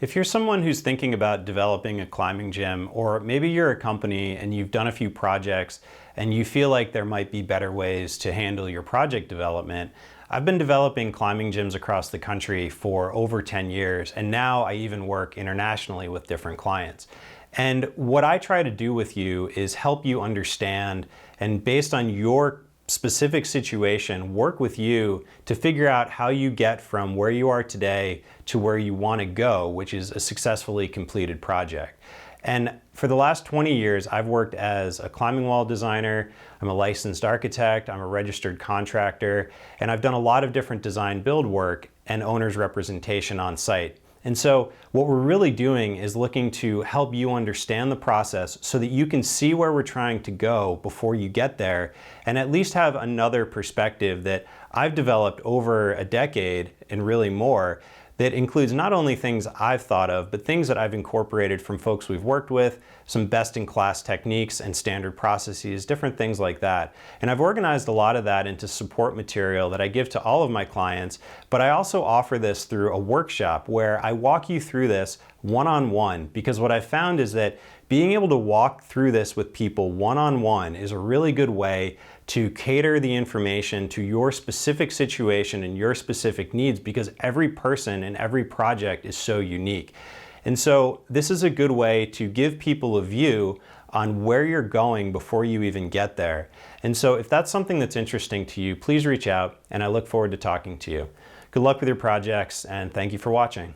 If you're someone who's thinking about developing a climbing gym, or maybe you're a company and you've done a few projects and you feel like there might be better ways to handle your project development, I've been developing climbing gyms across the country for over 10 years, and now I even work internationally with different clients. And what I try to do with you is help you understand, and based on your specific situation, work with you to figure out how you get from where you are today to where you want to go, which is a successfully completed project. And for the last 20 years, I've worked as a climbing wall designer, I'm a licensed architect, I'm a registered contractor, and I've done a lot of different design build work and owner's representation on site. And so what we're really doing is looking to help you understand the process so that you can see where we're trying to go before you get there, and at least have another perspective that I've developed over a decade and really more, that includes not only things I've thought of, but things that I've incorporated from folks we've worked with, some best-in-class techniques and standard processes, different things like that. And I've organized a lot of that into support material that I give to all of my clients, but I also offer this through a workshop where I walk you through this one-on-one, because what I've found is that being able to walk through this with people one-on-one is a really good way to cater the information to your specific situation and your specific needs, because every person and every project is so unique. And so this is a good way to give people a view on where you're going before you even get there. And so if that's something that's interesting to you, please reach out, and I look forward to talking to you. Good luck with your projects, and thank you for watching.